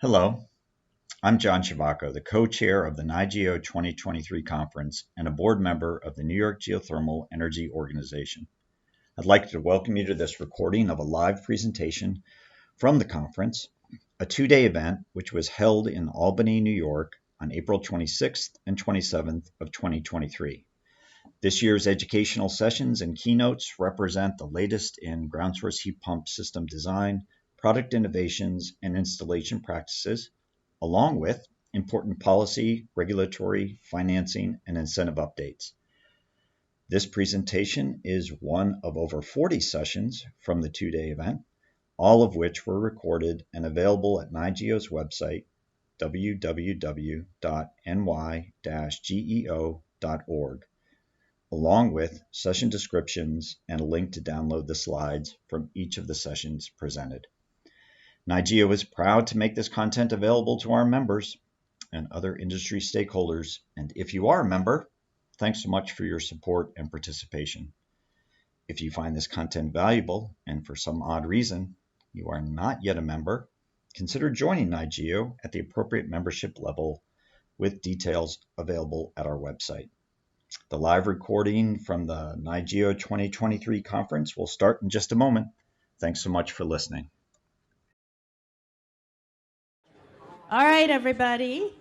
Hello, I'm John Sciavacco, the co-chair of the NY-GEO 2023 conference and a board member of the New York Geothermal Energy Organization. I'd like to welcome you to this recording of a live presentation from the conference, a two-day event which was held in Albany, New York on April 26th and 27th of 2023. This year's educational sessions and keynotes represent the latest in ground source heat pump system design, product innovations, and installation practices, along with important policy, regulatory, financing, and incentive updates. This presentation is one of over 40 sessions from the two-day event, all of which were recorded and available at NY-GEO's website, www.ny-geo.org, along with session descriptions and a link to download the slides from each of the sessions presented. NY-GEO is proud to make this content available to our members and other industry stakeholders, and if you are a member, thanks so much for your support and participation. If you find this content valuable and for some odd reason you are not yet a member, consider joining NY-GEO at the appropriate membership level with details available at our website. The live recording from the NY-GEO 2023 conference will start in just a moment. Thanks so much for listening. All right, everybody.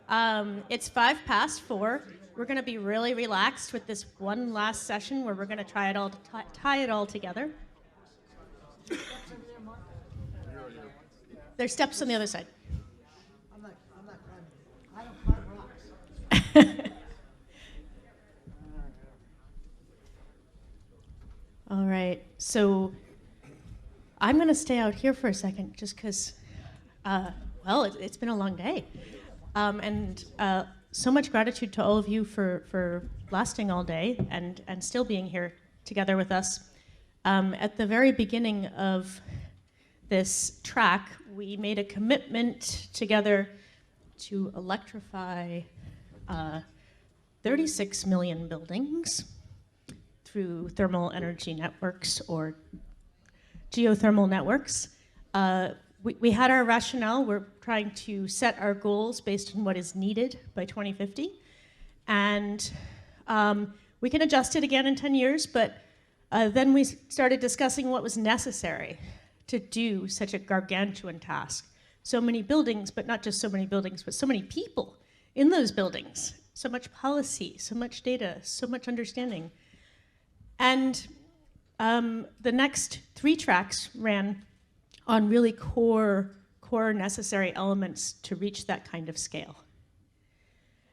It's 4:05. We're going to be really relaxed with this one last session where we're going to tie it all together. There's steps on the other side. I'm not climbing. I don't climb rocks. All right. So I'm going to stay out here for a second just because, well, it's been a long day. And so much gratitude to all of you for lasting all day and still being here together with us. At the very beginning of this track, we made a commitment together to electrify 36 million buildings through thermal energy networks or geothermal networks. We had our rationale. We're trying to set our goals based on what is needed by 2050. And we can adjust it again in 10 years, but then we started discussing what was necessary to do such a gargantuan task. So many buildings, but not just so many buildings, but so many people in those buildings. So much policy, so much data, so much understanding. And the next 3 tracks ran on really core necessary elements to reach that kind of scale.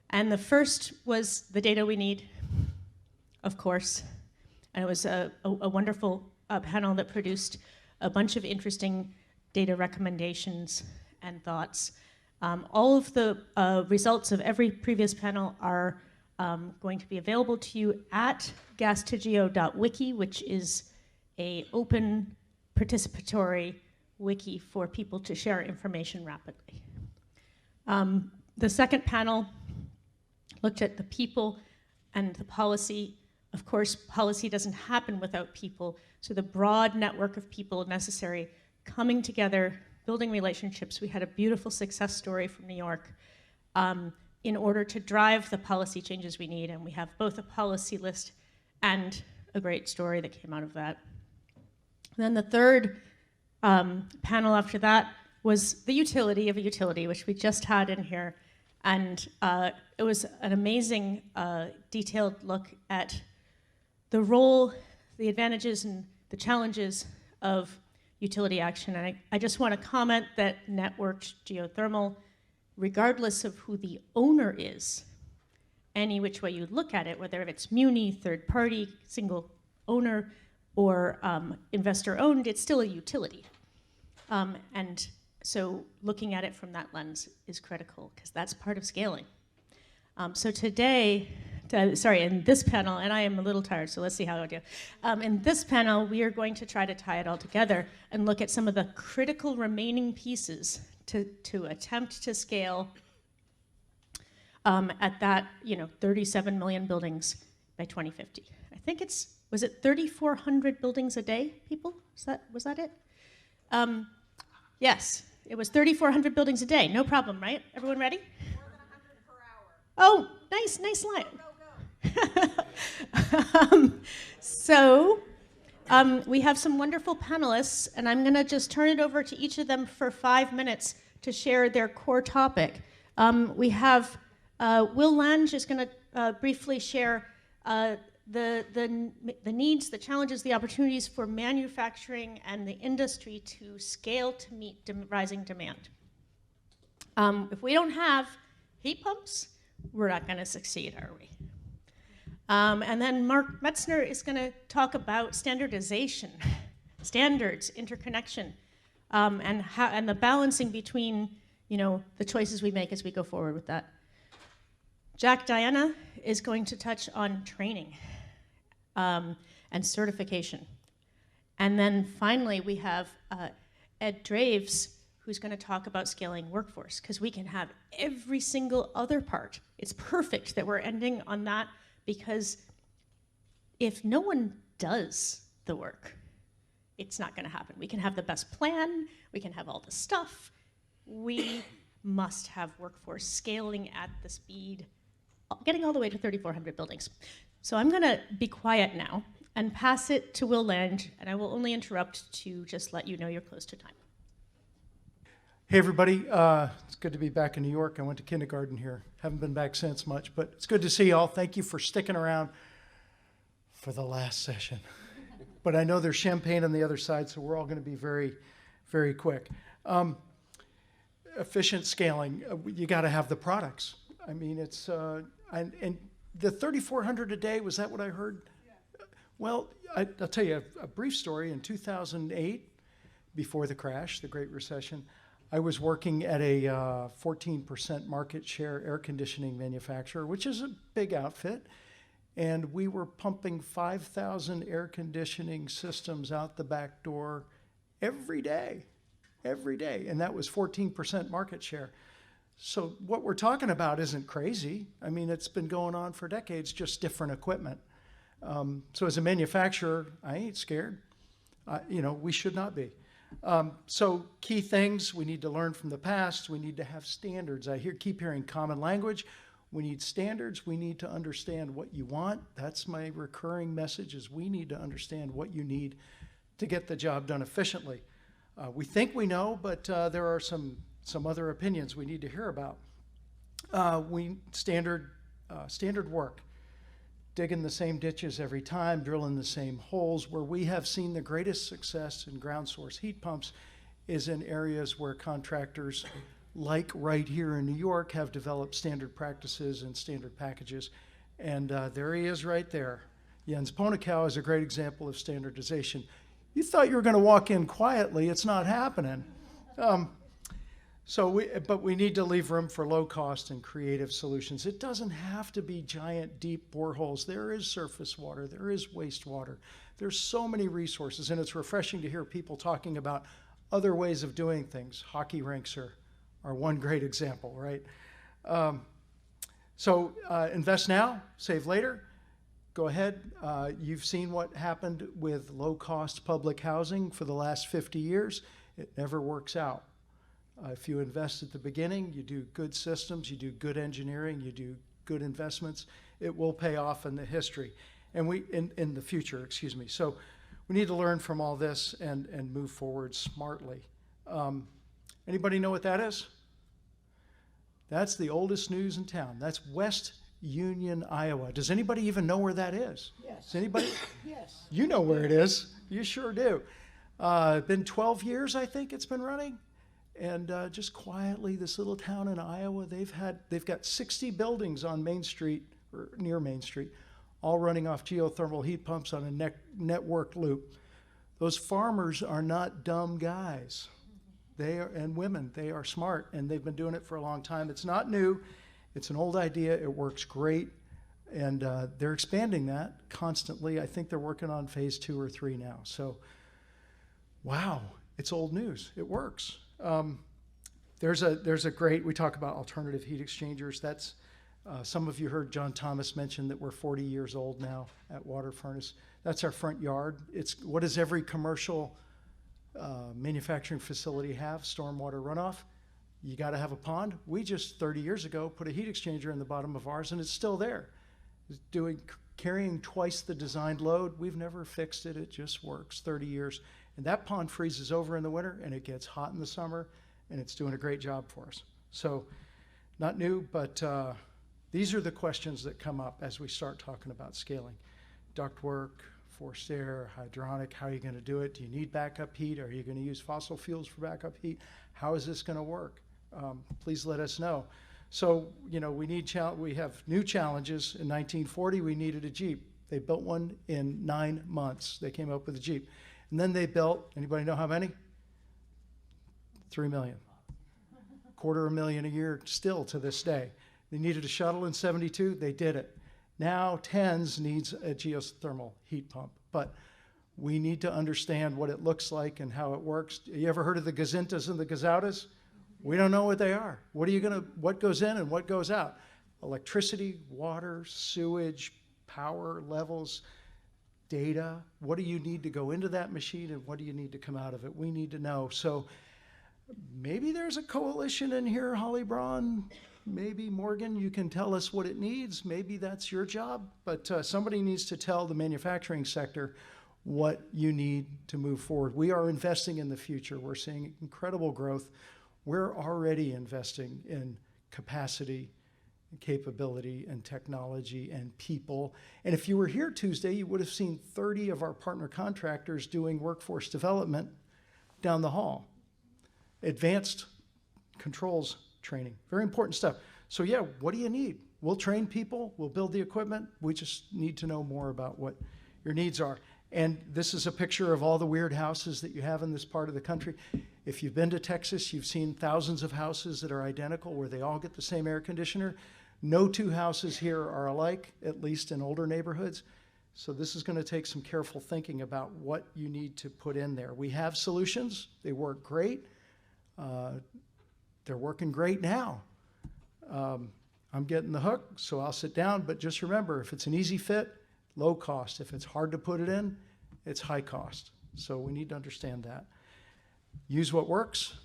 And the first was the data we need, of course. And it was a wonderful panel that produced a bunch of interesting data recommendations and thoughts. All of the results of every previous panel are going to be available to you at gas2geo.wiki, which is an open participatory wiki for people to share information rapidly. The second panel looked at the people and the policy. Of course, policy doesn't happen without people, so the broad network of people necessary coming together, building relationships. We had a beautiful success story from New York in order to drive the policy changes we need, and we have both a policy list and a great story that came out of that. And then the third panel after that was the utility of a utility, which we just had in here. And it was an amazing detailed look at the role, the advantages, and the challenges of utility action. And I just want to comment that networked geothermal, regardless of who the owner is, any which way you look at it, whether it's muni, third party, single owner, or investor-owned, it's still a utility. And so looking at it from that lens is critical, because that's part of scaling. So today, in this panel, and I am a little tired, so let's see how I do. In this panel, we are going to try to tie it all together and look at some of the critical remaining pieces to attempt to scale at that, 37 million buildings by 2050. I think was it 3,400 buildings a day, people? Was that it? Yes, It was 3,400 buildings a day. No problem, right? Everyone ready? Oh, nice line. We have some wonderful panelists, and I'm going to just turn it over to each of them for 5 minutes to share their core topic. We have Will Lange is going to briefly share the needs, the challenges, the opportunities for manufacturing and the industry to scale to meet rising demand. If we don't have heat pumps, we're not going to succeed, are we? And then Mark Metzner is going to talk about standardization, standards, interconnection, and the balancing between, the choices we make as we go forward with that. DiEnna is going to touch on training and certification. And then finally, we have Ed Draves, who's going to talk about scaling workforce, because we can have every single other part. It's perfect that we're ending on that, because if no one does the work, it's not going to happen. We can have the best plan, we can have all the stuff. We must have workforce scaling at the speed, getting all the way to 3,400 buildings. So I'm going to be quiet now and pass it to Will Lange, and I will only interrupt to just let you know you're close to time. Hey everybody, it's good to be back in New York. I went to kindergarten here. Haven't been back since much, but it's good to see y'all. Thank you for sticking around for the last session. But I know there's champagne on the other side, so we're all going to be very, very quick. Efficient scaling, you got to have the products. I mean, it's, and the 3,400 a day, was that what I heard? Yeah. Well, I'll tell you a brief story. In 2008, before the crash, the Great Recession, I was working at a 14% market share air conditioning manufacturer, which is a big outfit. And we were pumping 5,000 air conditioning systems out the back door every day. And that was 14% market share. So what we're talking about isn't crazy. I mean, it's been going on for decades, just different equipment. So as a manufacturer, I ain't scared. We should not be. So key things, we need to learn from the past. We need to have standards. I keep hearing common language. We need standards. We need to understand what you want. That's my recurring message, is we need to understand what you need to get the job done efficiently. We think we know, but there are some other opinions we need to hear about. Standard work. Digging the same ditches every time, drilling the same holes. Where we have seen the greatest success in ground source heat pumps is in areas where contractors, like right here in New York, have developed standard practices and standard packages. And there he is right there. Jens Ponekow is a great example of standardization. You thought you were going to walk in quietly. It's not happening. But we need to leave room for low cost and creative solutions. It doesn't have to be giant, deep boreholes. There is surface water. There is wastewater. There's so many resources, and it's refreshing to hear people talking about other ways of doing things. Hockey rinks are one great example, right? Invest now, save later. Go ahead. You've seen what happened with low-cost public housing for the last 50 years. It never works out. If you invest at the beginning, you do good systems, you do good engineering, you do good investments, it will pay off in the history, and in the future, excuse me. So we need to learn from all this and move forward smartly. Anybody know what that is? That's the oldest news in town. That's West Union, Iowa. Does anybody even know where that is? Yes. Does anybody? Yes. You know where it is. You sure do. Been 12 years, I think it's been running. And just quietly, this little town in Iowa, they've got 60 buildings on Main Street, or near Main Street, all running off geothermal heat pumps on a networked loop. Those farmers are not dumb guys. And women, they are smart, and they've been doing it for a long time. It's not new. It's an old idea. It works great, and they're expanding that constantly. I think they're working on phase 2 or 3 now. So, wow, it's old news. It works. There's a great, we talk about alternative heat exchangers. That's, some of you heard John Thomas mention that we're 40 years old now at WaterFurnace. That's our front yard. It's what does every commercial manufacturing facility have, stormwater runoff. You got to have a pond. We just 30 years ago put a heat exchanger in the bottom of ours, and it's still there. It's carrying twice the designed load. We've never fixed it. It just works. 30 years, and that pond freezes over in the winter, and it gets hot in the summer, and it's doing a great job for us. So, not new, but these are the questions that come up as we start talking about scaling. Ductwork, forced air, hydronic, how are you going to do it? Do you need backup heat? Are you going to use fossil fuels for backup heat? How is this going to work? Please let us know. So, you know, we have new challenges. In 1940, we needed a Jeep. They built one in 9 months. They came up with a Jeep. And then they built, anybody know how many? 3 million. $250,000 a year still to this day. They needed a shuttle in 72, they did it. Now TENS needs a geothermal heat pump, but we need to understand what it looks like and how it works. You ever heard of the gazintas and the gazautas? We don't know what they are. What goes in and what goes out? Electricity, water, sewage, power levels, data. What do you need to go into that machine and what do you need to come out of it? We need to know. So maybe there's a coalition in here, Holly Braun. Maybe Morgan, you can tell us what it needs. Maybe that's your job, but somebody needs to tell the manufacturing sector what you need to move forward. We are investing in the future. We're seeing incredible growth. We're already investing in capacity, capability, and technology and people. And if you were here Tuesday, you would have seen 30 of our partner contractors doing workforce development down the hall. Advanced controls training, very important stuff. So yeah, what do you need? We'll train people, we'll build the equipment. We just need to know more about what your needs are. And this is a picture of all the weird houses that you have in this part of the country. If you've been to Texas, you've seen thousands of houses that are identical where they all get the same air conditioner. No two houses here are alike, at least in older neighborhoods. So this is going to take some careful thinking about what you need to put in there. We have solutions, they work great. They're working great now. I'm getting the hook, so I'll sit down, but just remember, if it's an easy fit, low cost. If it's hard to put it in, it's high cost. So we need to understand that. Use what works.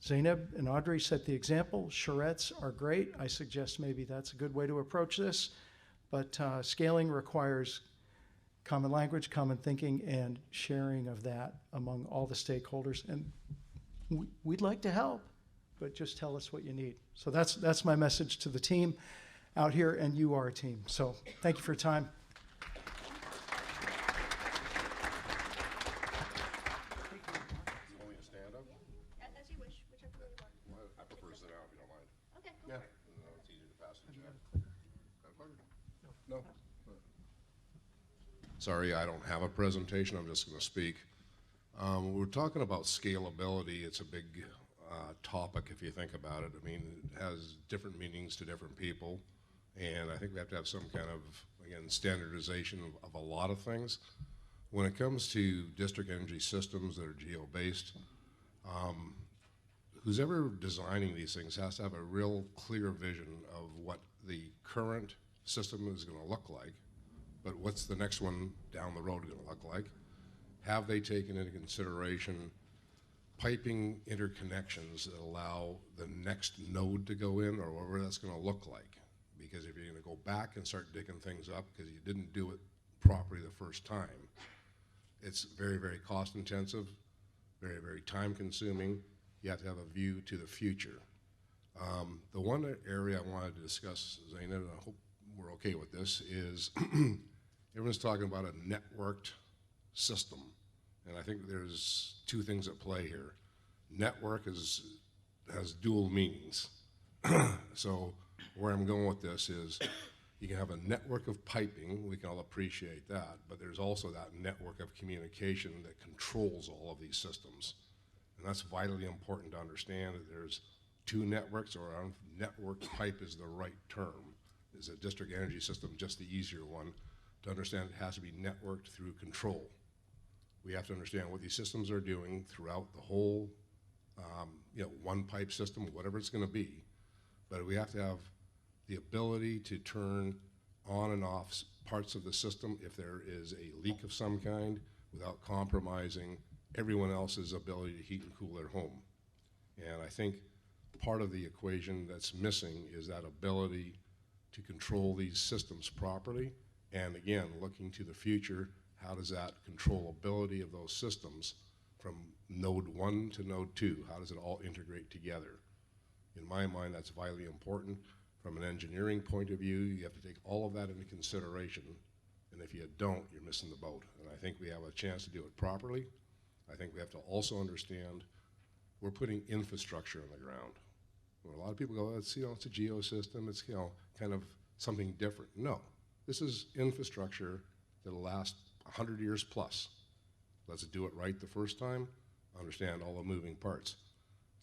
Zeyneb and Audrey set the example. Charrettes are great. I suggest maybe that's a good way to approach this, but scaling requires common language, common thinking, and sharing of that among all the stakeholders. And we'd like to help, but just tell us what you need. So that's my message to the team out here, and you are a team. So thank you for your time. Only a stand-up? As you wish, whichever way you want. I prefer to sit down if you don't mind. Okay, go Yeah. for it. No, it's easier to pass the check. Got a clicker? No. Sorry, I don't have a presentation. I'm just going to speak. We're talking about scalability. It's a big topic if you think about it. I mean, it has different meanings to different people, and I think we have to have some kind of, again, standardization of a lot of things. When it comes to district energy systems that are geo-based, who's ever designing these things has to have a real clear vision of what the current system is going to look like, but what's the next one down the road going to look like? Have they taken into consideration piping interconnections that allow the next node to go in, or whatever that's going to look like? Because if you're going to go back and start digging things up because you didn't do it properly the first time, it's very, very cost intensive, very, very time consuming. You have to have a view to the future. The one area I wanted to discuss, Zeynep, and I hope we're okay with this, is everyone's talking about a networked system. And I think there's two things at play here. Network has dual meanings. So where I'm going with this is you can have a network of piping, we can all appreciate that, but there's also that network of communication that controls all of these systems. And that's vitally important to understand that there's two networks, or a networked pipe is the right term. Is a district energy system just the easier one? To understand it has to be networked through control. We have to understand what these systems are doing throughout the whole, one pipe system, whatever it's going to be. But we have to have the ability to turn on and off parts of the system if there is a leak of some kind without compromising everyone else's ability to heat and cool their home. And I think part of the equation that's missing is that ability to control these systems properly. And again, looking to the future, how does that controllability of those systems from node 1 to node 2, how does it all integrate together? In my mind, that's vitally important. From an engineering point of view, you have to take all of that into consideration. And if you don't, you're missing the boat. And I think we have a chance to do it properly. I think we have to also understand we're putting infrastructure on the ground. Well, a lot of people go, it's, it's a GEO system, it's, kind of something different. No, this is infrastructure that'll last 100 years plus. Let's do it right the first time, understand all the moving parts.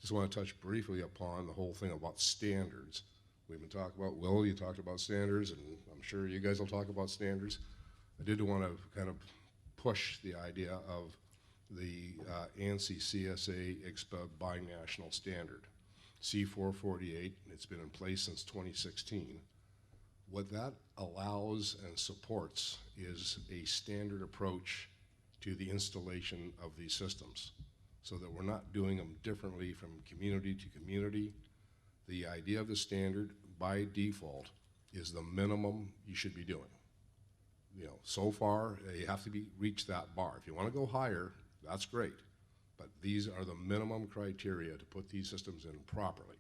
Just want to touch briefly upon the whole thing about standards. We've been talking about, Will, you talked about standards, and I'm sure you guys will talk about standards. I did want to kind of push the idea of the ANSI CSA ICSPA binational standard, C448. It's been in place since 2016. What that allows and supports is a standard approach to the installation of these systems, so that we're not doing them differently from community to community. The idea of the standard, by default, is the minimum you should be doing. So far, you have to reach that bar. If you want to go higher, that's great. But these are the minimum criteria to put these systems in properly.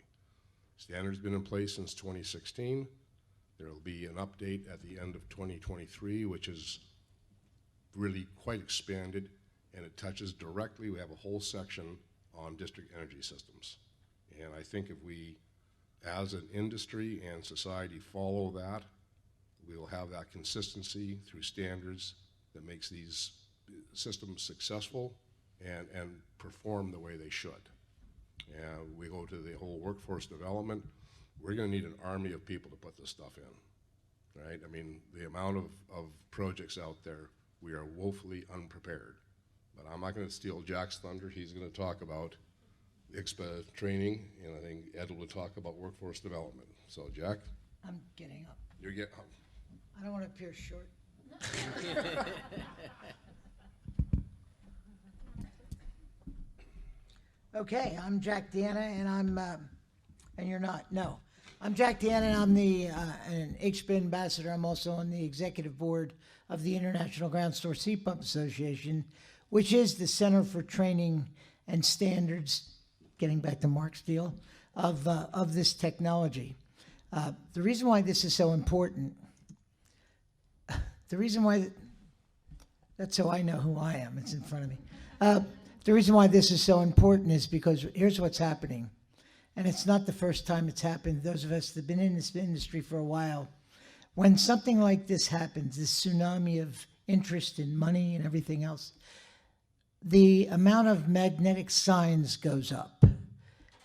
Standard's been in place since 2016. There will be an update at the end of 2023, which is really quite expanded, and it touches directly. We have a whole section on district energy systems. And I think if we, as an industry and society, follow that, we will have that consistency through standards that makes these systems successful and perform the way they should. And we go to the whole workforce development. We're going to need an army of people to put this stuff in, right? I mean, the amount of projects out there, we are woefully unprepared. But I'm not going to steal Jack's thunder. He's going to talk about ICSPA training, and I think Ed will talk about workforce development. So, Jack? I'm getting up. You're getting up. I don't want to appear short. Okay, I'm Jack DiEnna, and and you're not, no. I'm Jack DiEnna, and I'm an HEET ambassador. I'm also on the executive board of the International Ground Source Heat Pump Association, which is the Center for Training and Standards, getting back to Mark's deal, of this technology. The reason why this is so important, that's so I know who I am, it's in front of me. The reason why this is so important is because here's what's happening. And it's not the first time it's happened. Those of us that have been in this industry for a while, when something like this happens, this tsunami of interest in money and everything else, the amount of magnetic signs goes up.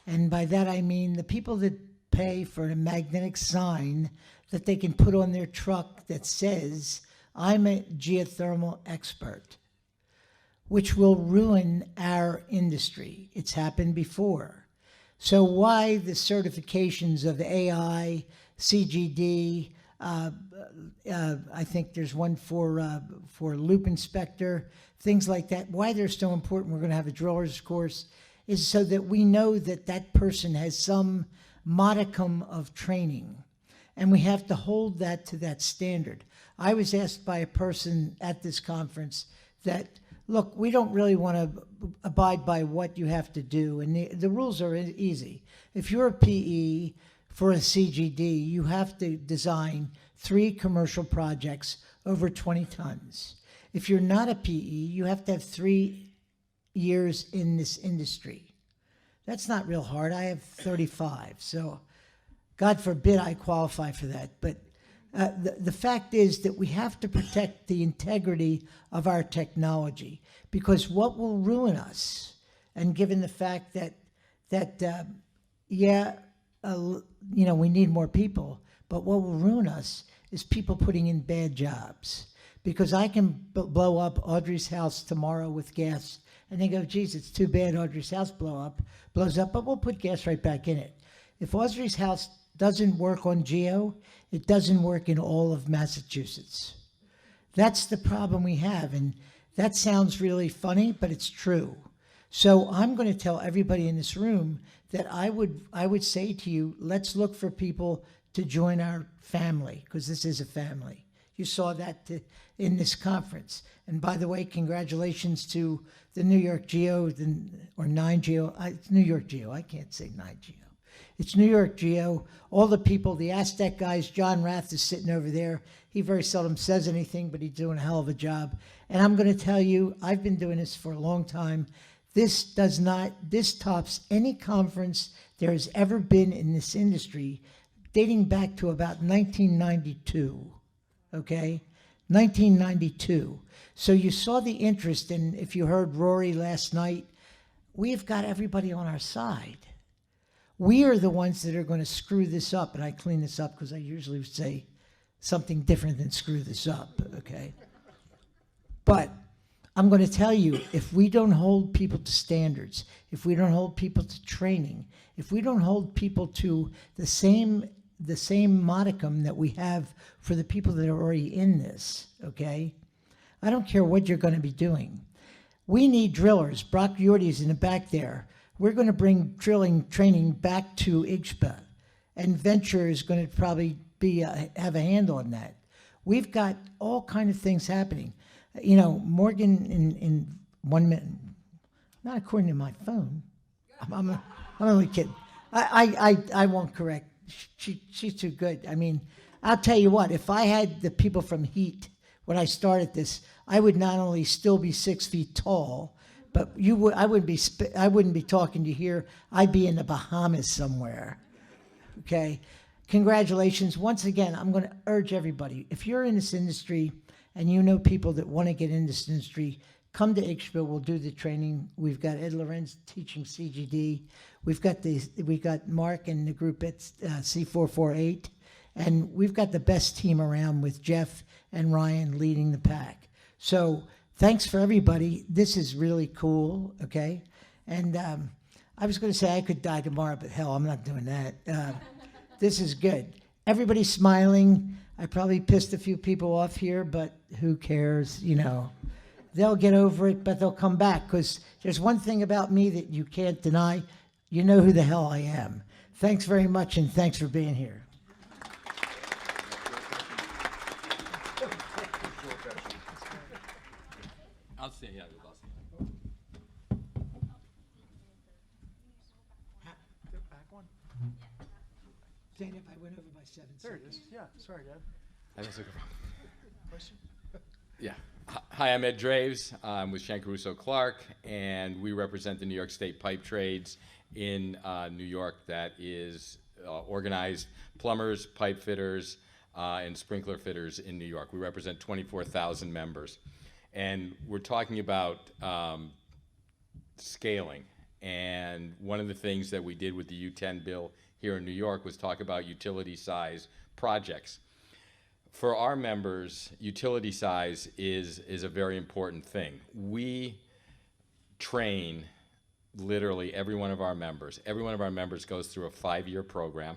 And by that I mean the people that pay for a magnetic sign that they can put on their truck that says, I'm a geothermal expert, which will ruin our industry. It's happened before. So why the certifications of AI, CGD, I think there's one for loop inspector, things like that. Why they're so important, we're gonna have a driller's course, is so that we know that that person has some modicum of training. And we have to hold that to that standard. I was asked by a person at this conference that, look, we don't really want to abide by what you have to do. And the rules are easy. If you're a PE for a CGD, you have to design 3 commercial projects over 20 tons. If you're not a PE, you have to have 3 years in this industry. That's not real hard. I have 35, so God forbid I qualify for that. But the fact is that we have to protect the integrity of our technology, because what will ruin us, and given the fact that we need more people, but what will ruin us is people putting in bad jobs. Because I can blow up Audrey's house tomorrow with gas, and they go, geez, it's too bad Audrey's house blows up, but we'll put gas right back in it. If Audrey's house doesn't work on GEO, it doesn't work in all of Massachusetts. That's the problem we have. And That sounds really funny, but it's true. So I'm going to tell everybody in this room that I would say to you, let's look for people to join our family, because this is a family. You saw that in this conference. And by the way, congratulations to the New York GEO, or NY-GEO. It's New York GEO. I can't say NY-GEO. It's New York GEO. All the people, the Aztec guys, John Rath is sitting over there. He very seldom says anything, but he's doing a hell of a job. And I'm going to tell you, I've been doing this for a long time. This tops any conference there has ever been in this industry, dating back to about 1992, okay? 1992. So you saw the interest, and if you heard Rory last night, we've got everybody on our side. We are the ones that are going to screw this up, and I clean this up because I usually would say something different than screw this up, okay? But I'm going to tell you, if we don't hold people to standards, if we don't hold people to training, if we don't hold people to the same modicum that we have for the people that are already in this, okay? I don't care what you're going to be doing. We need drillers. Brock Yorty's in the back there. We're going to bring drilling training back to IGSPA, and Venture is going to probably have a hand on that. We've got all kind of things happening. You know, Morgan in 1 minute, not according to my phone. I'm only kidding. I won't correct. She's too good. I mean, I'll tell you what, if I had the people from HEET when I started this, I would not only still be 6 feet tall, but I wouldn't be talking to you here. I'd be in the Bahamas somewhere. Okay? Congratulations. Once again, I'm going to urge everybody, if you're in this industry and you know people that want to get in this industry, come to IGSPA. We'll do the training. We've got Ed Lorenz teaching CGD. We've got Mark and the group at C448, and we've got the best team around with Jeff and Ryan leading the pack. So thanks for everybody. This is really cool, okay? And I was going to say I could die tomorrow, but hell, I'm not doing that. This is good. Everybody's smiling. I probably pissed a few people off here, but who cares, you know? They'll get over it, but they'll come back, because there's one thing about me that you can't deny. You know who the hell I am. Thanks very much, and thanks for being here. I'll say, yeah, we lost The back one? Zeynep, I went over by 7 There it seconds. is. Yeah, sorry, Dad. Question? Yeah. Hi, I'm Ed Draves. I'm with Shenker, Russo, Clark, and we represent the New York State pipe trades in New York that is organized plumbers, pipe fitters, and sprinkler fitters in New York. We represent 24,000 members. And we're talking about scaling. And one of the things that we did with the U10 bill here in New York was talk about utility size projects. For our members, utility size is a very important thing. We train literally every one of our members. Every one of our members goes through a 5-year program.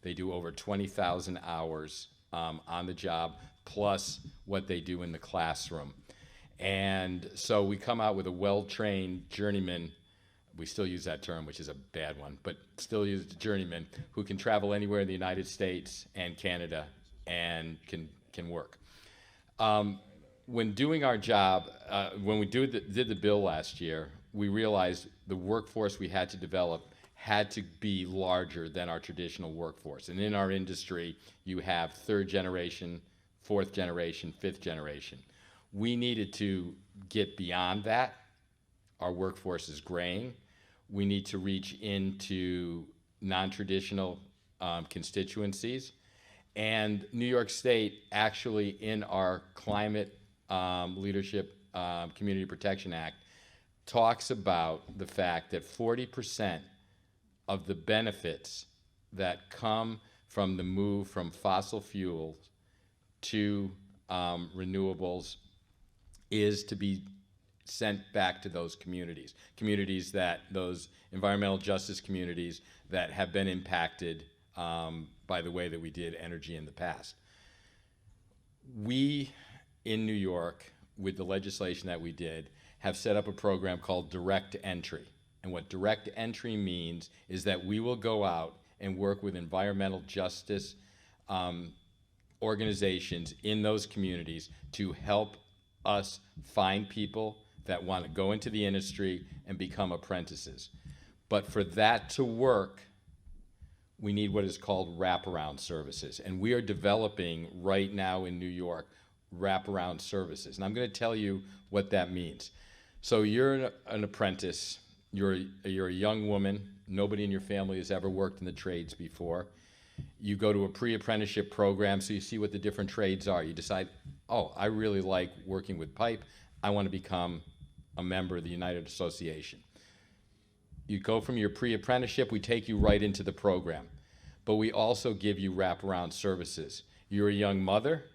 They do over 20,000 hours on the job, plus what they do in the classroom. And so we come out with a well-trained journeyman. We still use that term, which is a bad one, but still use journeyman, who can travel anywhere in the United States and Canada and can work. When doing our job, when we did the bill last year, we realized the workforce we had to develop had to be larger than our traditional workforce. And in our industry, you have 3rd generation, 4th generation, 5th generation. We needed to get beyond that. Our workforce is graying. We need to reach into non-traditional constituencies. And New York State actually, in our Climate Leadership Community Protection Act, talks about the fact that 40% of the benefits that come from the move from fossil fuels to renewables is to be sent back to those communities, those environmental justice communities that have been impacted by the way that we did energy in the past. We, in New York, with the legislation that we did, have set up a program called direct entry. And what direct entry means is that we will go out and work with environmental justice organizations in those communities to help us find people that want to go into the industry and become apprentices. But for that to work, we need what is called wraparound services. And we are developing right now in New York wraparound services. And I'm going to tell you what that means. So you're an apprentice, you're a young woman, nobody in your family has ever worked in the trades before. You go to a pre-apprenticeship program, so you see what the different trades are. You decide, oh, I really like working with pipe, I want to become a member of the United Association. You go from your pre-apprenticeship, we take you right into the program. But we also give you wraparound services. You're a young mother,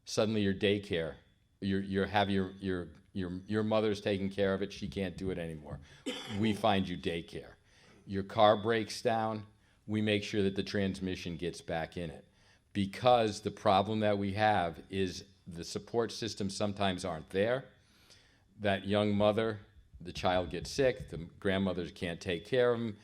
suddenly your daycare, your mother's taking care of it, she can't do it anymore. We find you daycare. Your car breaks down, we make sure that the transmission gets back in it. Because the problem that we have is the support systems sometimes aren't there. That young mother, the child gets sick, the grandmothers can't take care of them,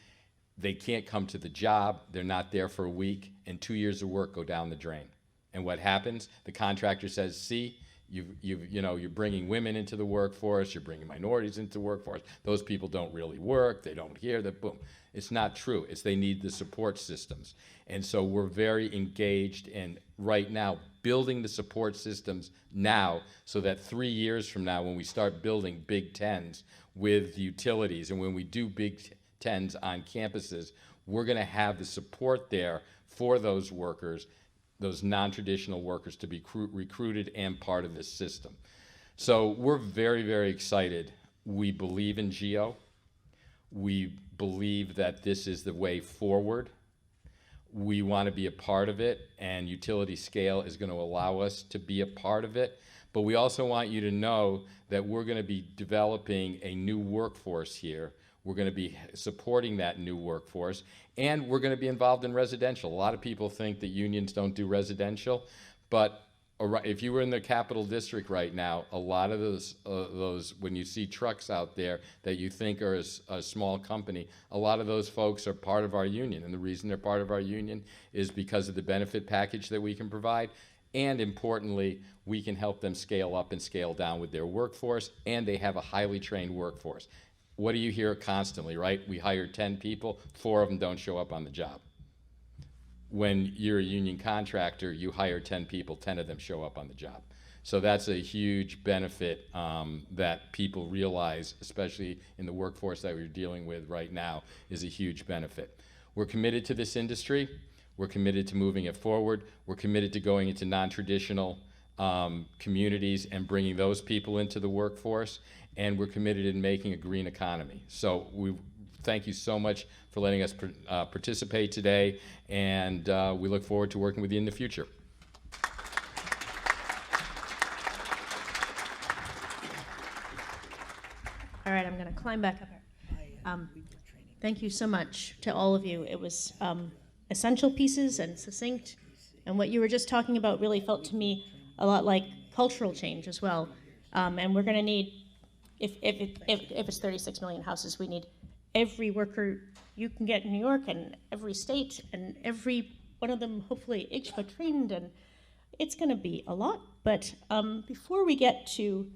they can't come to the job, they're not there for a week, and 2 years of work go down the drain. And what happens? The contractor says, see, you're bringing women into the workforce, you're bringing minorities into the workforce, those people don't really work, they don't hear that, boom. It's not true, it's they need the support systems. And so we're very engaged in, right now, building the support systems now, so that 3 years from now, when we start building Big Tens with utilities, and when we do Big Tens on campuses, we're gonna have the support there for those workers, those non-traditional workers, to be recruited and part of this system. So we're very, very excited. We believe in GEO. We believe that this is the way forward. We want to be a part of it, and utility scale is going to allow us to be a part of it. But we also want you to know that we're going to be developing a new workforce here. We're going to be supporting that new workforce, and we're going to be involved in residential. A lot of people think that unions don't do residential, but if you were in the Capital District right now, a lot of those, when you see trucks out there that you think are a small company, a lot of those folks are part of our union. And the reason they're part of our union is because of the benefit package that we can provide. And importantly, we can help them scale up and scale down with their workforce, and they have a highly trained workforce. What do you hear constantly, right? We hire 10 people, 4 of them don't show up on the job. When you're a union contractor, you hire 10 people, 10 of them show up on the job. So that's a huge benefit that people realize, especially in the workforce that we're dealing with right now, is a huge benefit. We're committed to this industry. We're committed to moving it forward. We're committed to going into non-traditional communities and bringing those people into the workforce. And we're committed in making a green economy. So we thank you so much for letting us participate today, and we look forward to working with you in the future. All right, I'm going to climb back up here. Thank you so much to all of you. It was essential pieces and succinct, and what you were just talking about really felt to me a lot like cultural change as well. And we're going to need, if it's 36 million houses, we need every worker you can get in New York, and every state, and every one of them hopefully HPA trained, and it's going to be a lot. But before we get to,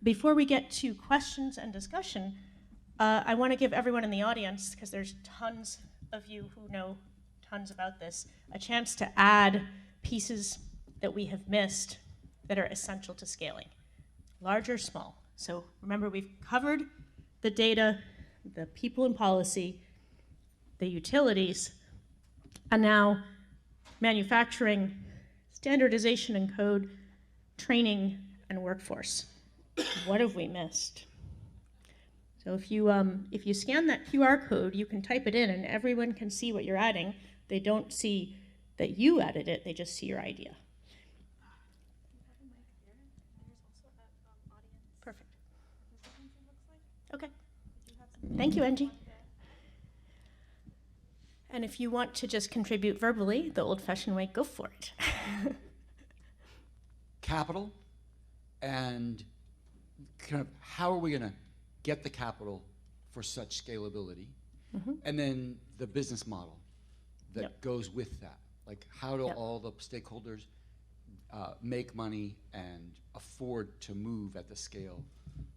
before we get to questions and discussion, I want to give everyone in the audience, because there's tons of you who know tons about this, a chance to add pieces that we have missed that are essential to scaling, large or small. So remember, we've covered the data, the people in policy, the utilities, and now manufacturing, standardization and code, training, and workforce. What have we missed? So if you scan that QR code, you can type it in and everyone can see what you're adding. They don't see that you added it, they just see your idea. Perfect. Okay. Thank you, Angie. And if you want to just contribute verbally, the old-fashioned way, go for it. capital and kind of how are we going to get the capital for such scalability, and then the business model that goes with that. Like, how do all the stakeholders make money and afford to move at the scale?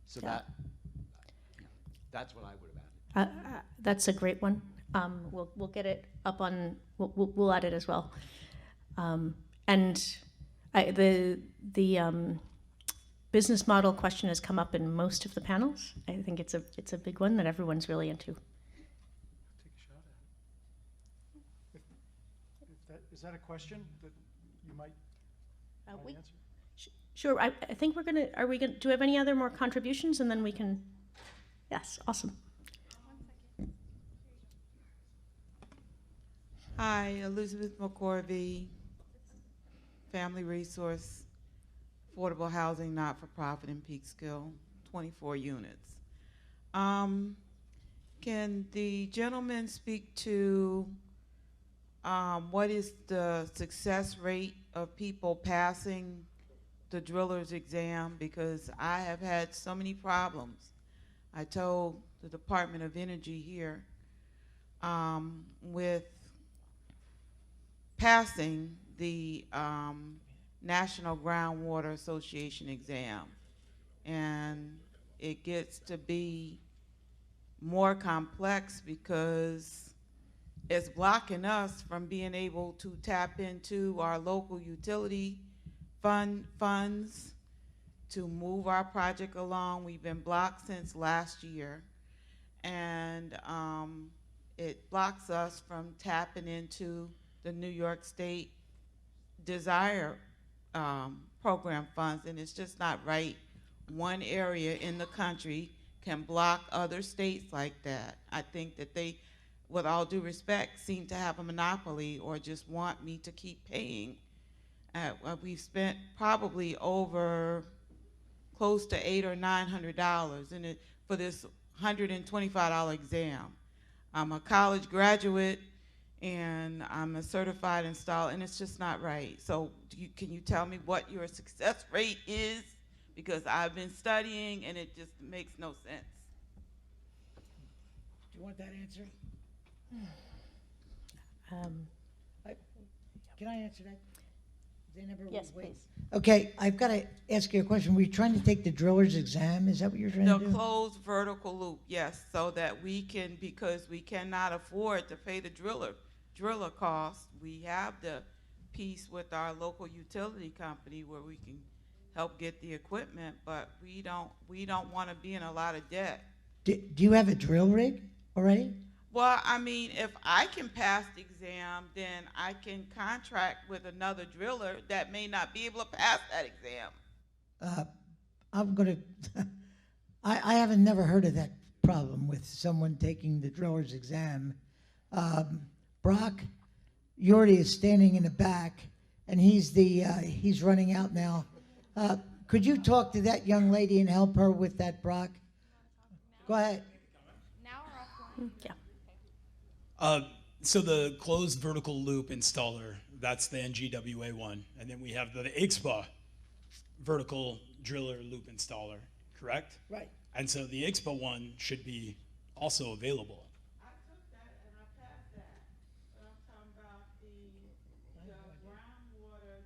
So that's what I would have added. That's a great one. We'll get it up on. We'll add it as well. And the business model question has come up in most of the panels. I think it's a big one that everyone's really into. Take a shot at it. Is that a question that you might answer? Sure. I think we're gonna. Are we gonna? Do we have any other more contributions? And then we can. Yes. Awesome. Hi, Elizabeth McCorvey, Family Resource, Affordable Housing, Not-for-Profit in Peekskill, 24 units. Can the gentleman speak to what is the success rate of people passing the driller's exam? Because I have had so many problems. I told the Department of Energy here with passing the National Groundwater Association exam, and it gets to be more complex because it's blocking us from being able to tap into our local utility funds to move our project along. We've been blocked since last year, and it blocks us from tapping into the New York State Desire program funds, and it's just not right. One area in the country can block other states like that. I think that they, with all due respect, seem to have a monopoly or just want me to keep paying. We've spent probably over close to $800 or $900 for this $125 exam. I'm a college graduate and I'm a certified installer, and it's just not right. So can you tell me what your success rate is? Because I've been studying and it just makes no sense. Do you want that answer? Can I answer that? Zeynep, Yes, wait. please. Okay, I've got to ask you a question. Were you trying to take the driller's exam? Is that what you're trying The to do? closed vertical loop, yes, so that we can, because we cannot afford to pay the driller cost. We have the piece with our local utility company where we can help get the equipment, but we don't want to be in a lot of debt. Do you have a drill rig already? Well, I mean, if I can pass the exam, then I can contract with another driller that may not be able to pass that exam. I'm going to, I haven't never heard of that problem with someone taking the driller's exam. Brock Yorty is standing in the back, and he's running out now. Could you talk to that young lady and help her with that, Brock? Go ahead. Now or offline? Yeah. So the closed vertical loop installer, that's the NGWA one. And then we have the IXPA vertical driller loop installer, correct? Right. And so the IXPA one should be also available. I took that and I passed that, but I'm talking about the groundwater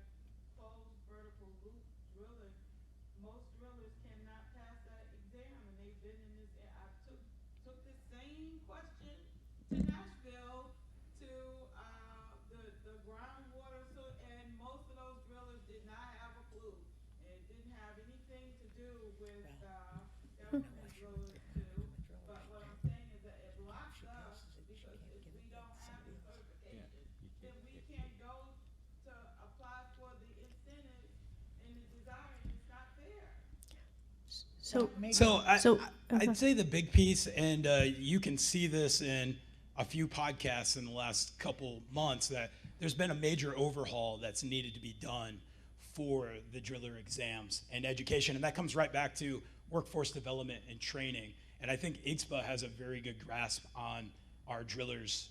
closed vertical loop drilling. Most drillers cannot pass that exam, and they've been in this. I took the same question to Nashville to the groundwater, and most of those drillers did not have a clue. It didn't have anything to do with government drillers too. But what I'm saying is that it blocks us because if we don't have the certification, then we can't go to apply for the incentive and the desire, and it's not fair. I'd say the big piece, and you can see this in a few podcasts in the last couple months, that there's been a major overhaul that's needed to be done for the driller exams and education. And that comes right back to workforce development and training. And I think IXPA has a very good grasp on our drillers.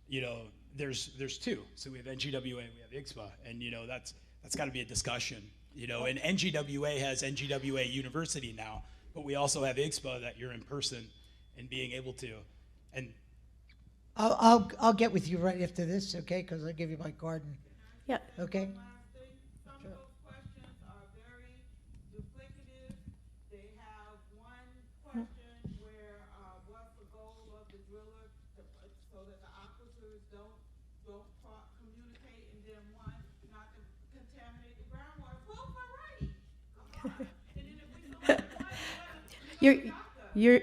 You know, there's two. So we have NGWA, we have IXPA, and that's got to be a discussion You know, and NGWA has NGWA University now, but we also have IGSPA that you're in person and being able to. And I'll get with you right after this, okay? Because I'll give you my card. Yeah. Okay. Some of those questions are very duplicative. They have one question where what's the goal of the driller so that the aquifers don't communicate, and then one not to contaminate the groundwater. Proof already. Come on. And then if we go You're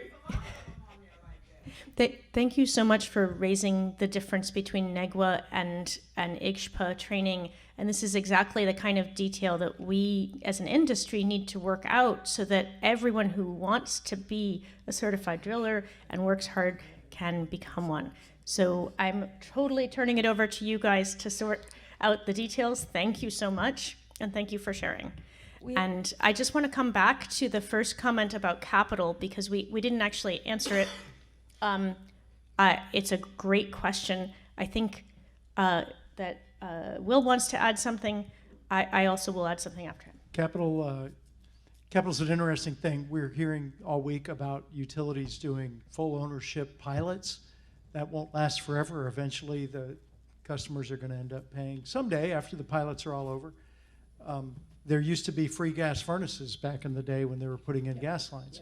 Thank you so much for raising the difference between NY-GEO and IGSPA training. And this is exactly the kind of detail that we as an industry need to work out so that everyone who wants to be a certified driller and works hard can become one. So I'm totally turning it over to you guys to sort out the details. Thank you so much. And thank you for sharing. And I just want to come back to the first comment about capital because we didn't actually answer it. It's a great question. I think that Will wants to add something. I also will add something after him. Capital's an interesting thing. We're hearing all week about utilities doing full ownership pilots. That won't last forever. Eventually, the customers are going to end up paying someday after the pilots are all over. There used to be free gas furnaces back in the day when they were putting in gas lines.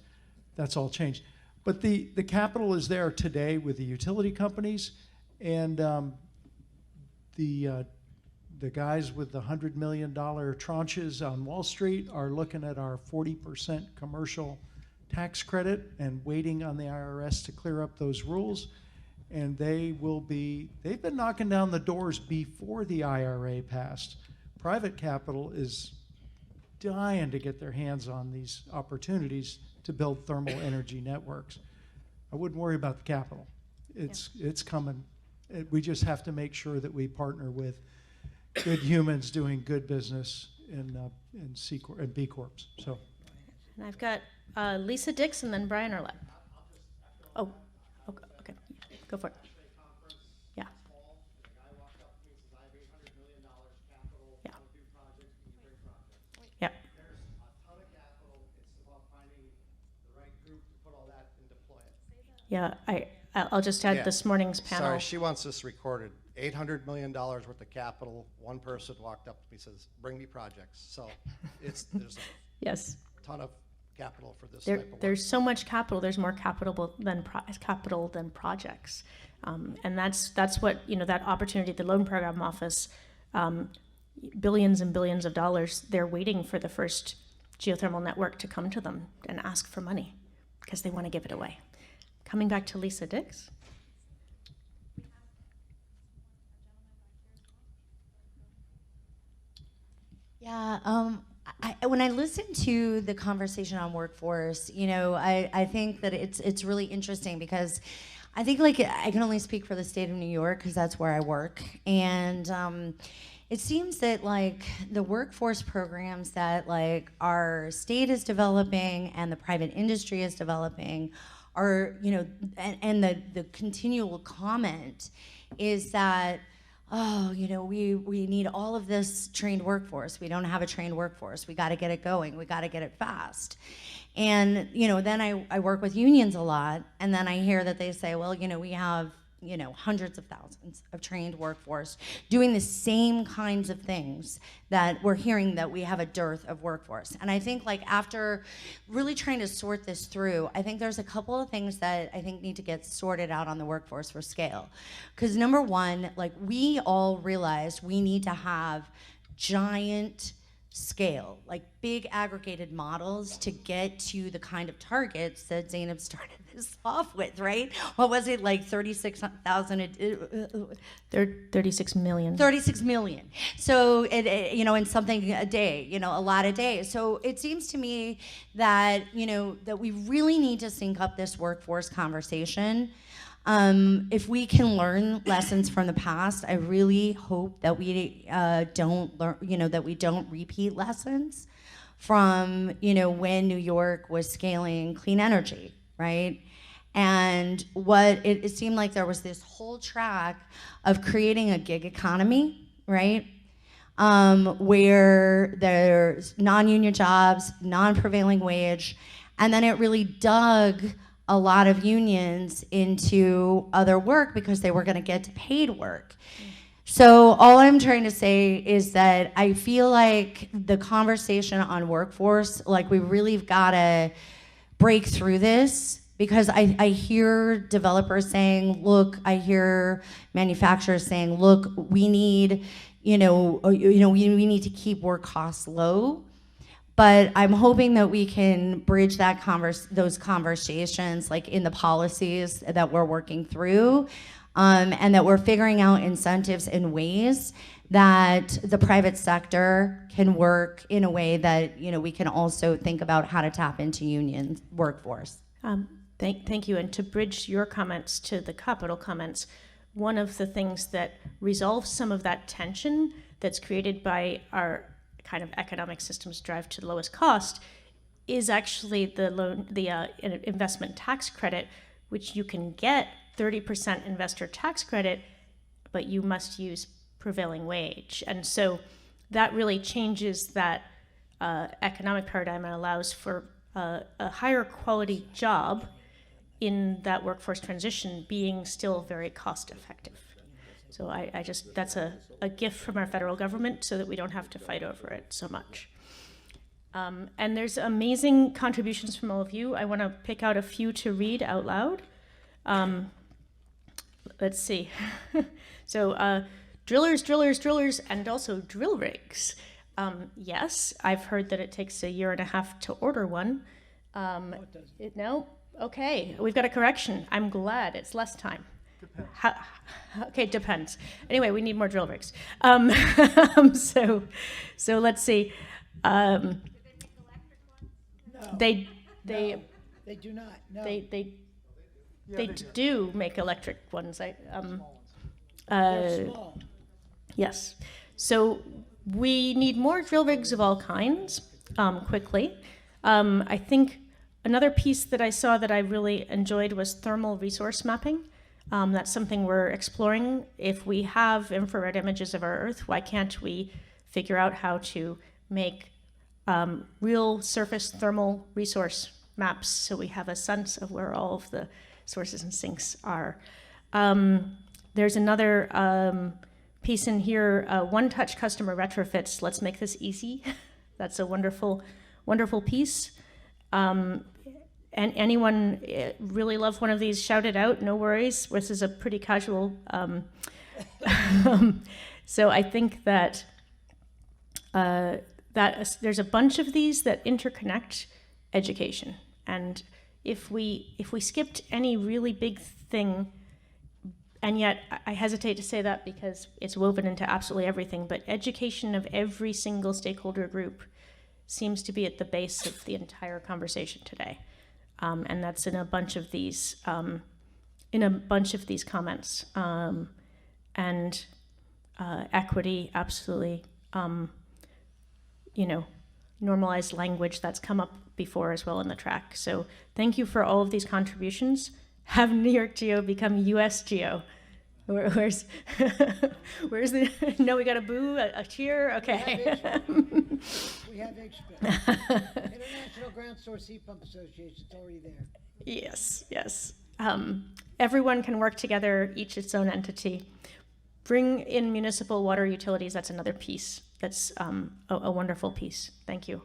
That's all changed. But the capital is there today with the utility companies, and the guys with the $100 million tranches on Wall Street are looking at our 40% commercial tax credit and waiting on the IRS to clear up those rules. And they've been knocking down the doors before the IRA passed. Private capital is dying to get their hands on these opportunities to build thermal energy networks. I wouldn't worry about the capital. It's coming. We just have to make sure that we partner with good humans doing good business in C Corp and B Corps. So. And I've got Lisa Dix and then Brian Arlett. Oh, okay. Go for it. Yeah. Yeah. Yep. Yeah, I'll just add this morning's panel. Sorry, she wants this recorded. $800 million worth of capital. One person walked up to me and says, "Bring me projects." So there's yes. a ton of capital for this type of work. There's so much capital. There's more capital than projects, and that's what that opportunity at the Loan Program Office, billions and billions of dollars. They're waiting for the first geothermal network to come to them and ask for money because they want to give it away. Coming back to Lisa Dix. Yeah, when I listen to the conversation on workforce, I think that it's really interesting because I think I can only speak for the state of New York because that's where I work, and it seems that the workforce programs that our state is developing and the private industry is developing are, and the continual comment is that, we need all of this trained workforce. We don't have a trained workforce. We got to get it going. We got to get it fast. And, then I work with unions a lot, and then I hear that they say, well, we have, hundreds of thousands of trained workforce doing the same kinds of things that we're hearing that we have a dearth of workforce. And I think after really trying to sort this through, I think there's a couple of things that I think need to get sorted out on the workforce for scale. Because number one, we all realize we need to have giant scale, big aggregated models to get to the kind of targets that Zeynep started this off with, right? What was it, 36,000? 36 million. 36 million. So, in something a day, a lot of days. So it seems to me that, that we really need to sync up this workforce conversation. If we can learn lessons from the past, I really hope that we don't learn, that we don't repeat lessons from, when New York was scaling clean energy, right? And what it seemed like there was this whole track of creating a gig economy, right? where there's non-union jobs, non-prevailing wage, and then it really dug a lot of unions into other work because they were going to get paid work. So all I'm trying to say is that I feel like the conversation on workforce, like we really got to break through this, because I hear developers saying, look, I hear manufacturers saying, look, we need, we need to keep work costs low. But I'm hoping that we can bridge that those conversations, like in the policies that we're working through, and that we're figuring out incentives and ways that the private sector can work in a way that we can also think about how to tap into union workforce. Thank you. And to bridge your comments to the capital comments, one of the things that resolves some of that tension that's created by our kind of economic systems drive to the lowest cost is actually the investment tax credit, which you can get 30% investor tax credit, but you must use prevailing wage. And so that really changes that economic paradigm and allows for a higher quality job in that workforce transition being still very cost effective. So I just, that's a gift from our federal government so that we don't have to fight over it so much. And there's amazing contributions from all of you. I want to pick out a few to read out loud. Let's see. So drillers, and also drill rigs. Yes, I've heard that it takes 1.5 years to order one. No? Okay, we've got a correction. I'm glad it's less time. Okay, depends. Anyway, we need more drill rigs. So let's see. They do not. No. They do make electric ones. They're small. Yes. So we need more drill rigs of all kinds quickly. I think another piece that I saw that I really enjoyed was thermal resource mapping. That's something we're exploring. If we have infrared images of our Earth, why can't we figure out how to make real surface thermal resource maps so we have a sense of where all of the sources and sinks are. There's another piece in here, one-touch customer retrofits. Let's make this easy. That's a wonderful, wonderful piece. And anyone really love one of these, shout it out, no worries. This is a pretty casual. So I think that there's a bunch of these that interconnect education. And if we skipped any really big thing, and yet I hesitate to say that because it's woven into absolutely everything, but education of every single stakeholder group seems to be at the base of the entire conversation today. And that's in a bunch of these comments. And equity, absolutely. Normalized language, that's come up before as well in the track. So thank you for all of these contributions. Have New York GEO become US GEO? Where's the, no, we got a boo, a cheer, okay. We have HPIP. International Ground Source Heat Pump Association, it's already there. Yes. Everyone can work together, each its own entity. Bring in municipal water utilities, that's another piece. That's a wonderful piece. Thank you.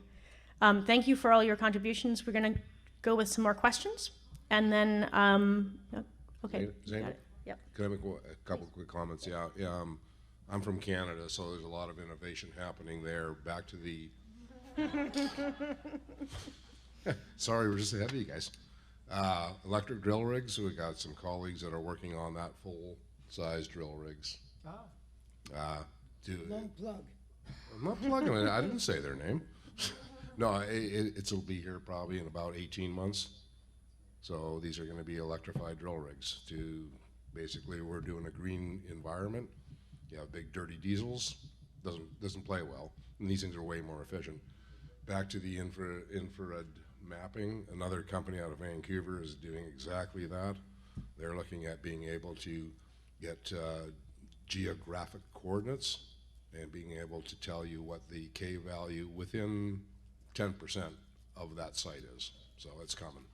Thank you for all your contributions. We're going to go with some more questions. And then, okay. Zeynep? Yep. Can I make a couple quick comments? Yeah, I'm from Canada, so there's a lot of innovation happening there. Back to the... Sorry, we're just ahead of you guys. Electric drill rigs, so we got some colleagues that are working on that full-size drill rigs. Long plug. I'm not plugging it. I didn't say their name. No, it'll be here probably in about 18 months. So these are going to be electrified drill rigs to basically, we're doing a green environment. You have big dirty diesels, doesn't play well. And these things are way more efficient. Back to the infrared mapping, another company out of Vancouver is doing exactly that. They're looking at being able to get geographic coordinates and being able to tell you what the K value within 10% of that site is. So it's coming.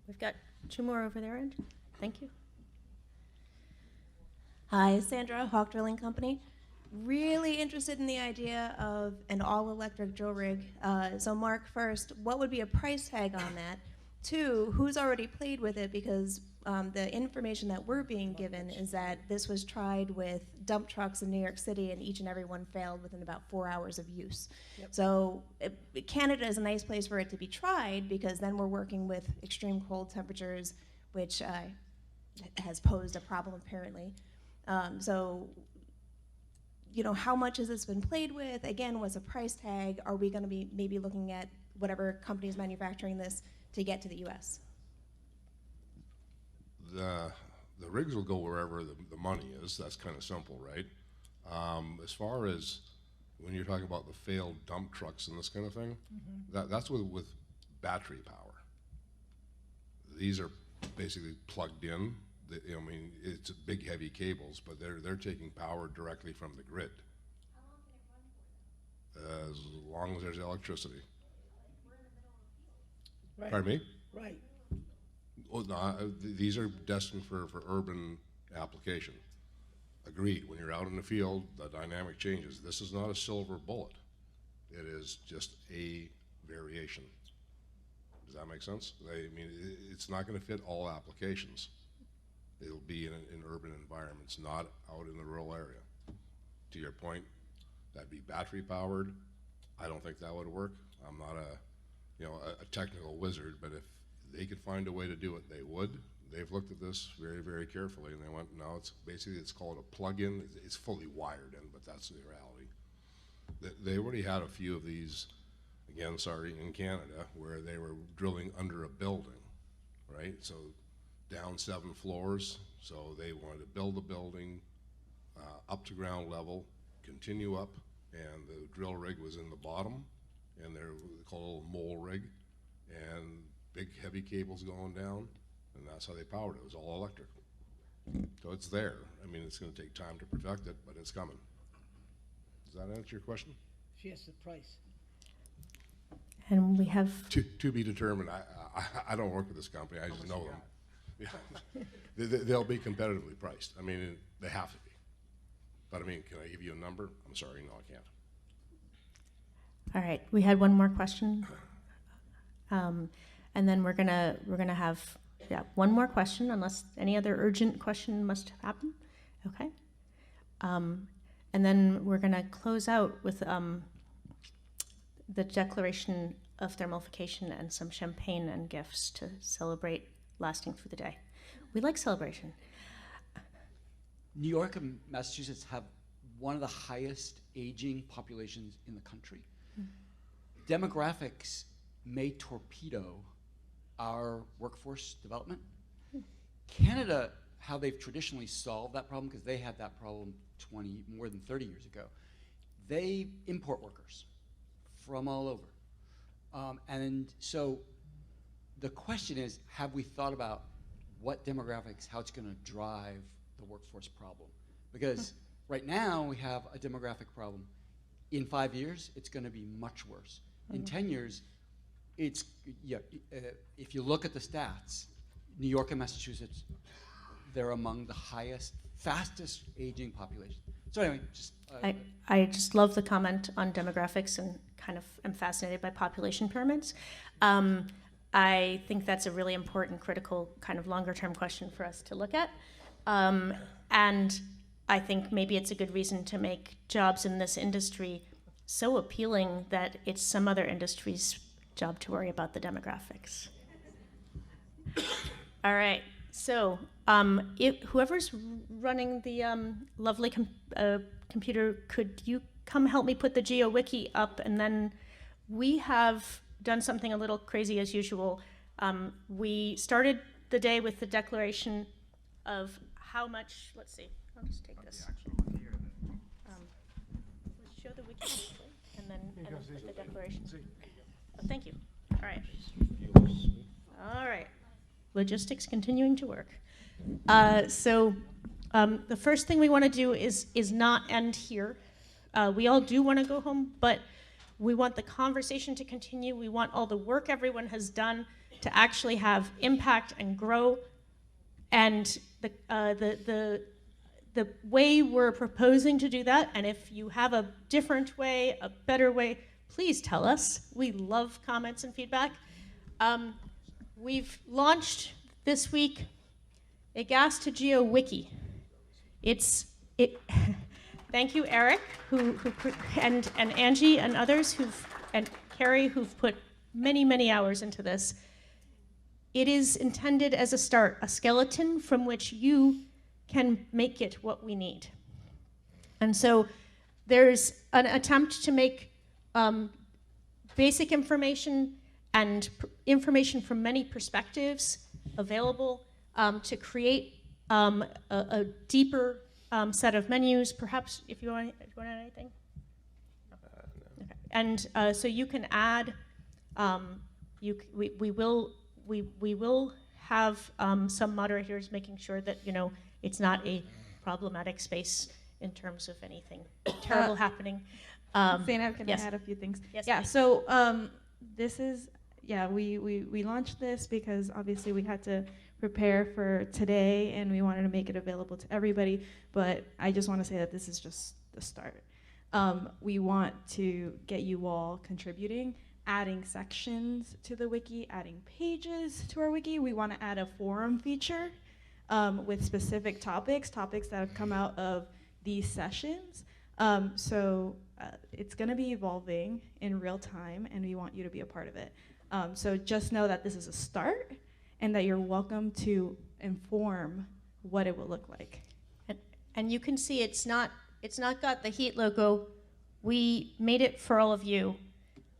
We've got two more over there, Ange. Thank you. Hi, Sandra, Hawk Drilling Company. Really interested in the idea of an all-electric drill rig. So Mark, first, what would be a price tag on that? Two, who's already played with it? Because the information that we're being given is that this was tried with dump trucks in New York City, and each and every one failed within about 4 hours of use. Yep. So Canada is a nice place for it to be tried, because then we're working with extreme cold temperatures, which has posed a problem apparently. So, you know, how much has this been played with? Again, what's a price tag? Are we going to be maybe looking at whatever company is manufacturing this to get to the U.S.? The rigs will go wherever the money is. That's kind of simple, right? As far as when you're talking about the failed dump trucks and this kind of thing, that's with battery power. These are basically plugged in. I mean, it's big, heavy cables, but they're taking power directly from the grid. How long can it run for? As long as there's electricity. Right. Pardon me? Right. Well, no, these are destined for urban application. Agreed. When you're out in the field, the dynamic changes. This is not a silver bullet. It is just a variation. Does that make sense? I mean, it's not going to fit all applications. It'll be in urban environments, not out in the rural area. To your point, that'd be battery powered. I don't think that would work. I'm not a technical wizard, but if they could find a way to do it, they would. They've looked at this very, very carefully, and they went, no, it's called a plug-in. It's fully wired in, but that's the reality. They already had a few of these, again, sorry, in Canada, where they were drilling under a building, right? So down 7 floors, so they wanted to build the building up to ground level, continue up, and the drill rig was in the bottom, and they're called a little mole rig, and big heavy cables going down, and that's how they powered it. It was all electric. So it's there. I mean, it's going to take time to perfect it, but it's coming. Does that answer your question? She has the price. And we have... To be determined. I don't work with this company. I just know them. Yeah. They'll be competitively priced. I mean, they have to be. But I mean, can I give you a number? I'm sorry, no, I can't. All right, we had one more question. And then we're gonna have one more question, unless any other urgent question must happen. Okay. And then we're gonna close out with the declaration of thermalification and some champagne and gifts to celebrate lasting through the day. We like celebration. New York and Massachusetts have one of the highest aging populations in the country. Demographics may torpedo our workforce development. Canada, how they've traditionally solved that problem, because they had that problem more than 30 years ago, they import workers from all over. And so the question is, have we thought about what demographics, how it's going to drive the workforce problem? Because right now we have a demographic problem. In 5 years, it's going to be much worse. In 10 years, it's, if you look at the stats, New York and Massachusetts, they're among the highest, fastest aging populations. So anyway, just... I just love the comment on demographics and kind of am fascinated by population pyramids. I think that's a really important, critical, kind of longer-term question for us to look at. And I think maybe it's a good reason to make jobs in this industry so appealing that it's some other industry's job to worry about the demographics. All right, so whoever's running the lovely computer, could you come help me put the GEO-Wiki up? And then we have done something a little crazy as usual. We started the day with the declaration of how much, let's see, I'll just take this. Let's show the wiki and then put the declaration. Oh, thank you. All right. All right. Logistics continuing to work. So The first thing we want to do is not end here. We all do want to go home, but we want the conversation to continue. We want all the work everyone has done to actually have impact and grow. And the way we're proposing to do that, and if you have a different way, a better way, please tell us. We love comments and feedback. We've launched this week a Gas to Geo wiki. Thank you, Eric, and Angie and others and Carrie who've put many hours into this. It is intended as a start, a skeleton from which you can make it what we need. And so there's an attempt to make basic information and information from many perspectives available to create a deeper set of menus. Perhaps if you want to add anything? No. Okay. And so you can add, we will have some moderators making sure that, it's not a problematic space in terms of anything terrible happening. Zeynep, can I add a few things? Yes, yeah, please. so this is, we launched this because obviously we had to prepare for today and we wanted to make it available to everybody, but I just want to say that this is just the start. We want to get you all contributing, adding sections to the wiki, adding pages to our wiki. We want to add a forum feature with specific topics that have come out of these sessions. So it's going to be evolving in real time, and we want you to be a part of it. So just know that this is a start, and that you're welcome to inform what it will look like. And you can see it's not got the HEET logo. We made it for all of you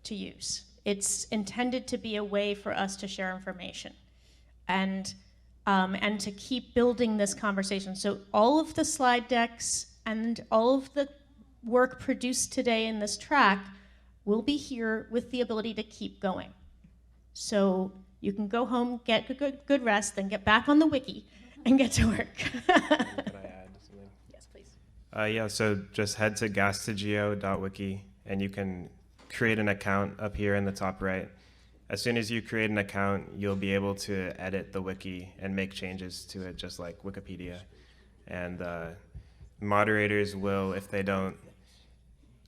to use. It's intended to be a way for us to share information and to keep building this conversation. So all of the slide decks and all of the work produced today in this track will be here with the ability to keep going. So you can go home, get a good rest, then get back on the wiki and get to work. Can I add something? Yes, please. Yeah, so just head to gas2geo.wiki and you can create an account up here in the top right. As soon as you create an account, you'll be able to edit the wiki and make changes to it just like Wikipedia. And moderators will, if they don't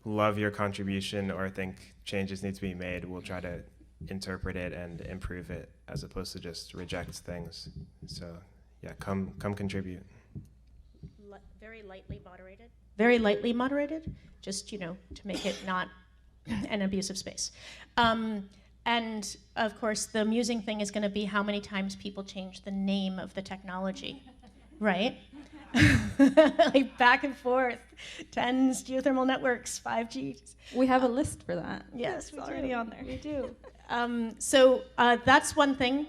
love your contribution or think changes need to be made, will try to interpret it and improve it as opposed to just reject things. So yeah, come contribute. Very lightly moderated, just to make it not an abusive space. And of course the amusing thing is going to be how many times people change the name of the technology, right? Like back and forth, 10s, geothermal networks, 5G. We have a list for that. Yes, it's already on there. We do. So that's one thing.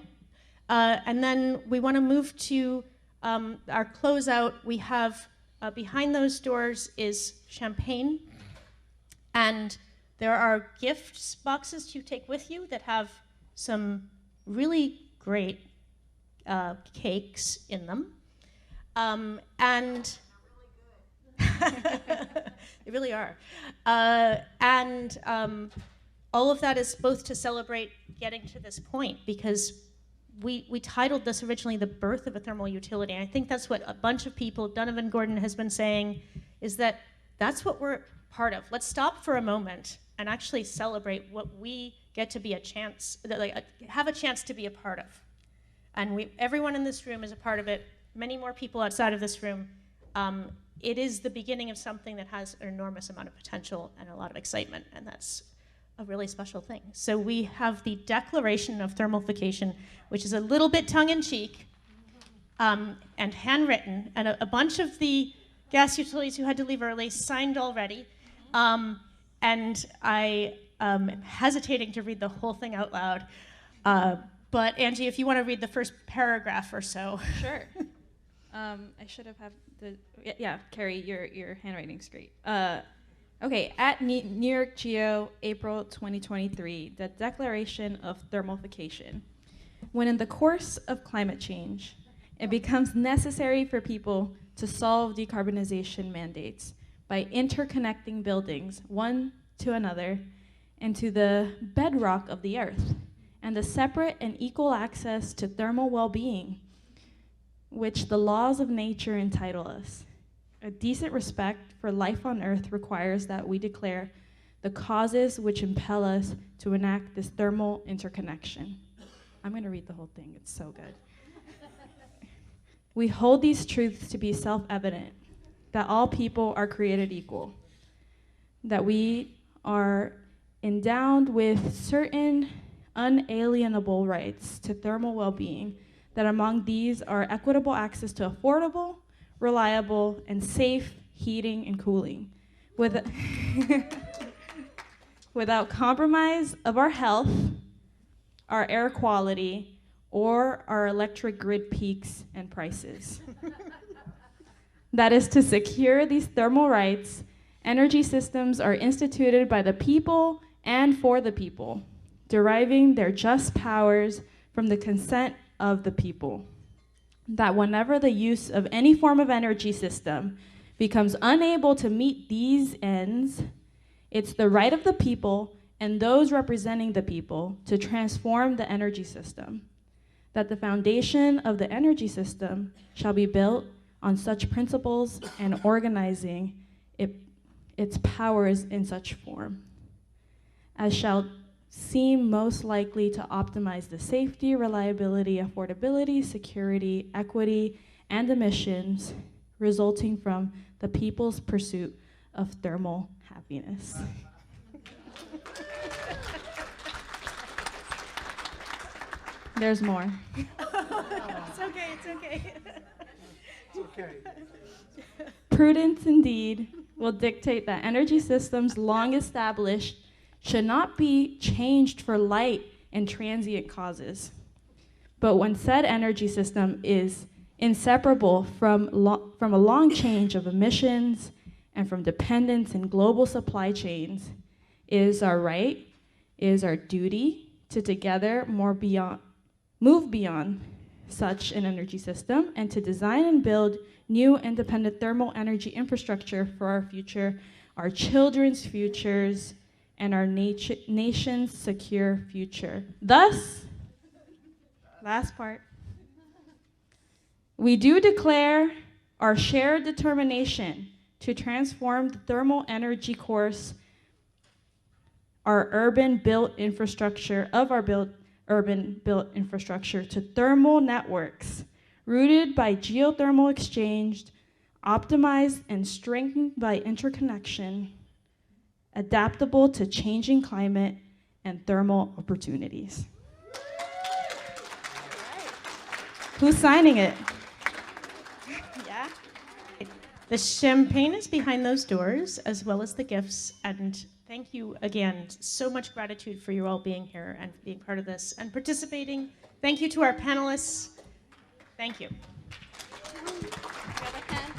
And then we want to move to our closeout. We have behind those doors is champagne. And there are gift boxes to take with you that have some really great cakes in them. And they really are. And all of that is both to celebrate getting to this point, because we titled this originally The Birth of a Thermal Utility. And I think that's what a bunch of people, Donovan Gordon has been saying, is that that's what we're part of. Let's stop for a moment and actually celebrate what we get to be have a chance to be a part of. And everyone in this room is a part of it. Many more people outside of this room. It is the beginning of something that has an enormous amount of potential and a lot of excitement, and that's a really special thing. So we have the Declaration of Thermalification, which is a little bit tongue-in-cheek and handwritten, and a bunch of the gas utilities who had to leave early signed already. And I am hesitating to read the whole thing out loud. But Angie, if you want to read the first paragraph or so. Sure. I should have had Carrie, your handwriting's great. Okay, at New York GEO, April 2023, the Declaration of Thermalification. When in the course of climate change, It becomes necessary for people to solve decarbonization mandates by interconnecting buildings one to another and to the bedrock of the earth, and the separate and equal access to thermal well-being, which the laws of nature entitle us. A decent respect for life on earth requires that we declare the causes which impel us to enact this thermal interconnection. I'm going to read the whole thing, it's so good. We hold these truths to be self-evident, that all people are created equal, that we are endowed with certain unalienable rights to thermal well-being, that among these are equitable access to affordable, reliable, and safe heating and cooling, without compromise of our health, our air quality, or our electric grid peaks and prices. That is to secure these thermal rights, energy systems are instituted by the people and for the people, deriving their just powers from the consent of the people. That whenever the use of any form of energy system becomes unable to meet these ends, it's the right of the people and those representing the people to transform the energy system. That the foundation of the energy system shall be built on such principles and organizing its powers in such form as shall seem most likely to optimize the safety, reliability, affordability, security, equity, and emissions resulting from the people's pursuit of thermal happiness. There's more. It's okay, it's okay. It's okay. Prudence indeed will dictate that energy systems long established should not be changed for light and transient causes. But when said energy system is inseparable from a long change of emissions and from dependence in global supply chains, it is our right, it is our duty to together move beyond such an energy system and to design and build new independent thermal energy infrastructure for our future, our children's futures, and our nation's secure future. Thus, last part, we do declare our shared determination to transform the thermal energy course, our urban built infrastructure to thermal networks rooted by geothermal exchange, optimized and strengthened by interconnection, adaptable to changing climate and thermal opportunities. Who's signing it? Yeah. The champagne is behind those doors, as well as the gifts. And thank you again. So much gratitude for you all being here and being part of this and participating. Thank you to our panelists. Thank you. The other hand.